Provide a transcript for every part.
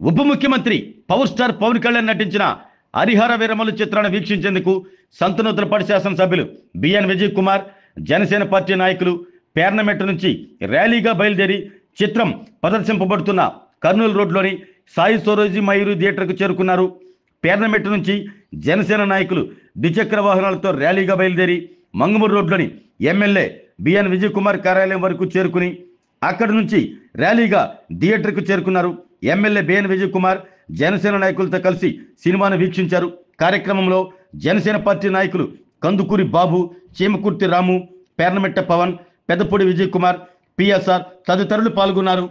ఉప ముఖ్యమంత్రి power star Pawan Kalyan నటించిన హరిహర వీరమల్లు చిత్రాన్ని వీక్షించేందుకు సంతనూతలపాటి శాసనసభ్యులు బిఎన్ విజయ్ కుమార్ జనసేన పార్టీ నాయకులు పేర్నమెట్ట నుంచి ర్యాలీగా బయలుదేరి చిత్రం ప్రదర్శింపబడుతున్న కర్నూలు రోడ్లోని సాయి సరోజి మయూరి థియేటర్కు చేరుకున్నారు. పేర్నమెట్ట నుంచి జనసేన నాయకులు ద్విచక్ర వాహనాలతో ర్యాలీగా బయలుదేరి మంగమూరు రోడ్లోని ఎమ్మెల్యే బిఎన్ విజయ్ కుమార్ కార్యాలయం వరకు చేరుకుని అక్కడి నుంచి ర్యాలీగా థియేటర్కు చేరుకున్నారు. ఎమ్మెల్యే బిఎన్ విజయ్ కుమార్ జనసేన నాయకులతో కలిసి సినిమాను వీక్షించారు. కార్యక్రమంలో జనసేన పార్టీ నాయకులు కందుకూరి బాబు, చీమకుర్తి రాము, పేర్నమెట్ట పవన్, పెద్దపూడి విజయ్ కుమార్, పిఎస్ఆర్ తదితరులు పాల్గొన్నారు.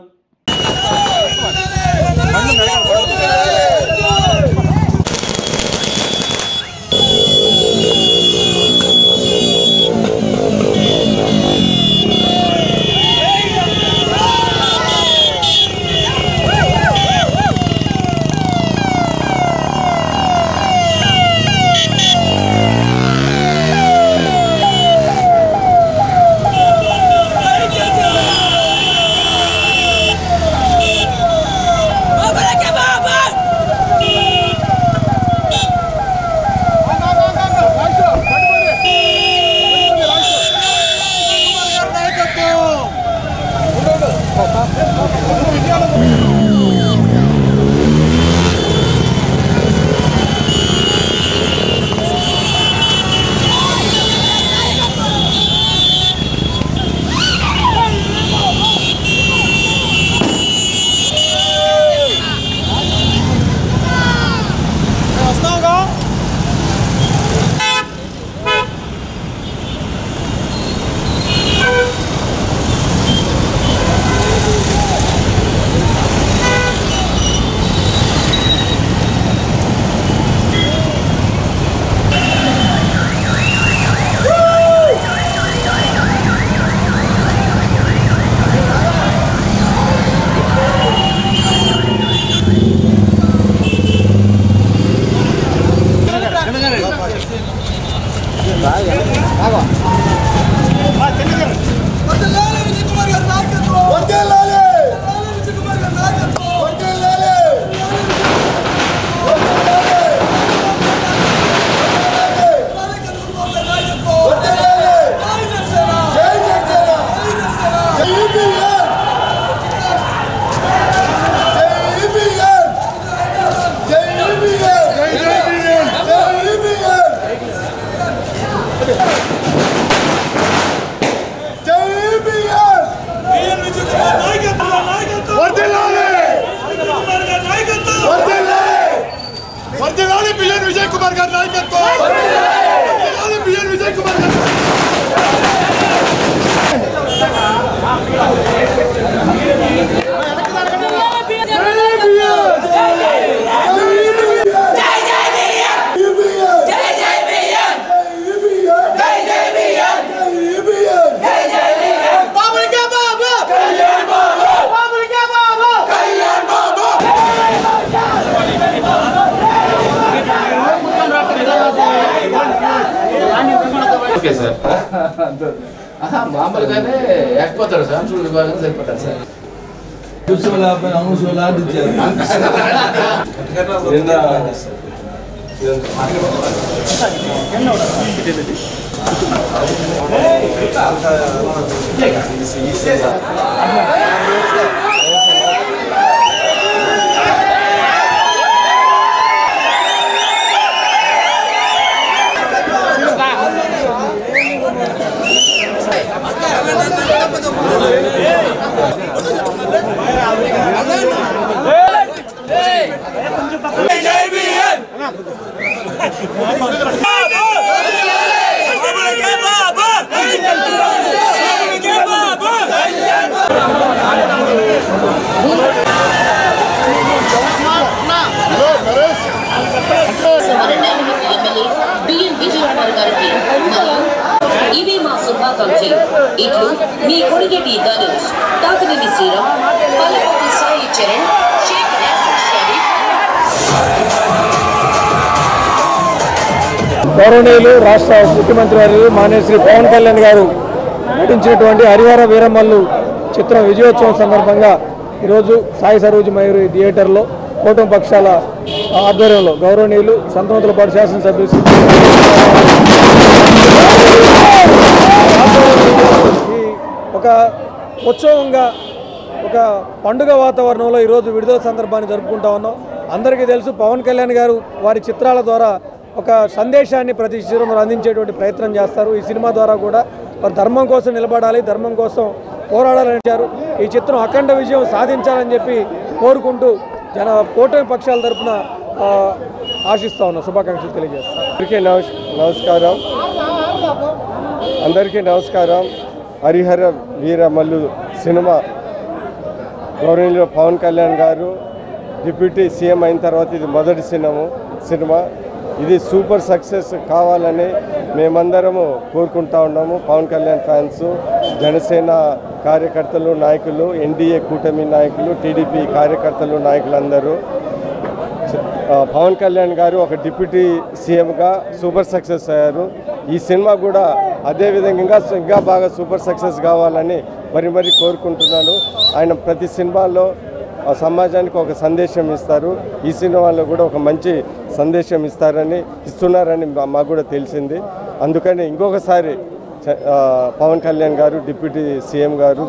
బిఎన్ విజయ్ కుమార్ గారి నాయకత్వం బిఎన్ విజయ్ కుమార్ గారు ఓకే సార్ మామూలుగానే ఎక్కిపోతాడు సార్ చూడు బాగా సరిపోతాడు సార్ ఇవి మా శుభాకాంక్షలు. ఇట్లు మీ కొడిగేటి ధనుష్, తాకినేని శ్రీరామ్, పల్లెపల్లి సాయి చరణ్, షేక్ షరీఫ్. గౌరవనీయులు రాష్ట్ర ముఖ్యమంత్రి వర్యులు మాన్య శ్రీ పవన్ కళ్యాణ్ గారు నటించినటువంటి హరిహర వీరమల్లు చిత్రం విజయోత్సవం సందర్భంగా ఈరోజు సాయి సరోజి మయూరి థియేటర్లో కూటమి పక్షాల ఆధ్వర్యంలో గౌరవనీయులు సంతనూతలపాడు శాసనసభ్యులు ఈ ఒక ఉత్సవంగా ఒక పండుగ వాతావరణంలో ఈరోజు విడుదల సందర్భాన్ని జరుపుకుంటా ఉన్నాం. అందరికీ తెలుసు పవన్ కళ్యాణ్ గారు వారి చిత్రాల ద్వారా ఒక సందేశాన్ని ప్రతి చిత్రంలో అందించేటువంటి ప్రయత్నం చేస్తారు. ఈ సినిమా ద్వారా కూడా వారు ధర్మం కోసం నిలబడాలి, ధర్మం కోసం పోరాడాలని చెప్పారు. ఈ చిత్రం అఖండ విజయం సాధించాలని చెప్పి కోరుకుంటూ కూటమి పక్షాల తరఫున ఆశిస్తా ఉన్నాం. శుభాకాంక్షలు తెలియజేస్తాం. అందరికీ నమస్కారం. హరిహర వీరమల్లు సినిమా గౌరవనీయులు పవన్ కళ్యాణ్ గారు డిప్యూటీ సీఎం అయిన తర్వాత ఇది మొదటి సినిమా. ఇది సూపర్ సక్సెస్ కావాలని మేమందరము కోరుకుంటా ఉన్నాము. పవన్ కళ్యాణ్ ఫ్యాన్స్, జనసేన కార్యకర్తలు, నాయకులు, ఎన్డీఏ కూటమి నాయకులు, టీడీపీ కార్యకర్తలు, నాయకులందరూ పవన్ కళ్యాణ్ గారు ఒక డిప్యూటీ సీఎంగా సూపర్ సక్సెస్ అయ్యారు. ఈ సినిమా కూడా అదేవిధంగా ఇంకా బాగా సూపర్ సక్సెస్ కావాలని మరి కోరుకుంటున్నాను. ఆయన ప్రతి సినిమాలో సమాజానికి ఒక సందేశం ఇస్తారు. ఈ సినిమాలో కూడా ఒక మంచి సందేశం ఇస్తున్నారని మాకు కూడా తెలిసింది. అందుకని ఇంకొకసారి పవన్ కళ్యాణ్ గారు డిప్యూటీ సీఎం గారు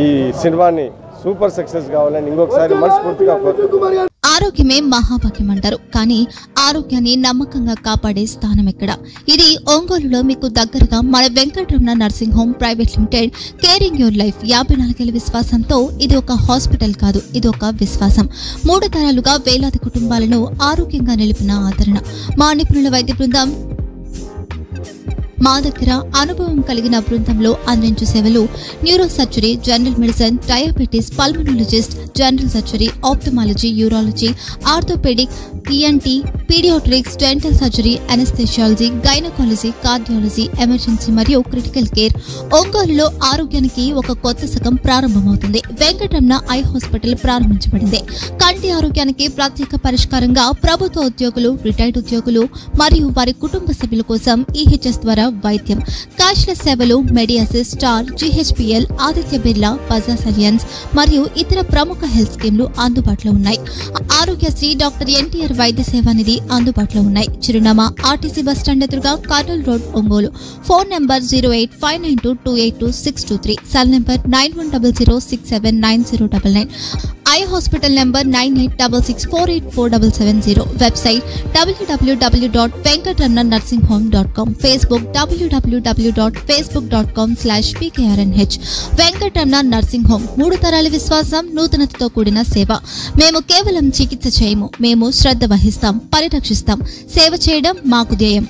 ఈ సినిమాని సూపర్ సక్సెస్ కావాలని ఇంకొకసారి మనస్ఫూర్తిగా కోరుకుంటున్నాను. ఆరోగ్యమే మహాభాగ్యం అంటారు, కానీ ఆరోగ్యాన్ని నమ్మకంగా కాపాడే స్థానం ఎక్కడ? ఇది ఒంగోలులో మీకు దగ్గరగా మన Venkataramana nursing home private limited. Caring your life 54 విశ్వాసంతో ఇది ఒక హాస్పిటల్ కాదు, ఇది ఒక విశ్వాసం. 3 తరాలుగా వేలాది కుటుంబాలను ఆరోగ్యంగా నిలిపిన ఆదరణ. మా నిపుణుల వైద్య బృందం మా దగ్గర అనుభవం కలిగిన బృందంలో అందించే సేవలు neuro surgery, general medicine, diabetes, pulmonologist, general surgery, ophthalmology, urology, orthopaedic, ENT, paediatrics, dental surgery, anaesthesiology, gynaecology, cardiology, emergency మరియు క్రిటికల్ కేర్. ఒంగోలులో ఆరోగ్యానికి ఒక కొత్త శకం ప్రారంభమవుతుంది. వెంకటరమణ ఐ హాస్పిటల్ ప్రారంభించబడింది. కంటి ఆరోగ్యానికి ప్రత్యేక పరిష్కారంగా ప్రభుత్వ ఉద్యోగులు, రిటైర్డ్ ఉద్యోగులు మరియు వారి కుటుంబ సభ్యుల కోసం ఈహెచ్ఎస్ ద్వారా వైద్యం, క్యాష్లెస్ సేవలు, మెడియాసిస్, స్టార్, జీహెచ్పీఎల్, ఆదిత్య బిర్లా, బజాజ్ అలియన్స్ మరియు ఇతర ప్రముఖ హెల్త్ స్కీమ్లు అందుబాటులో ఉన్నాయి. ఆరోగ్యశ్రీ, డాక్టర్ ఎన్టీఆర్ వైద్య సేవా నిధి అందుబాటులో ఉన్నాయి. చిరునామా ఆర్టీసీ బస్టాండ్ ఎదురుగా, Kurnool road, Ongole. Phone number 08592282623, cell number 9100679099, eye hospital number 9866484770, website www.venkatramanarsinghome.com, Facebook www.facebook.com/vkrnh. Venkataramana nursing home, 3 తరాల విశ్వాసం, నూతనతతో కూడిన సేవ. మేము కేవలం చికిత్స చేయము, మేము శ్రద్ధ వహిస్తాం, పరిరక్షిస్తాం. సేవ చేయడం మాకు ధ్యేయం.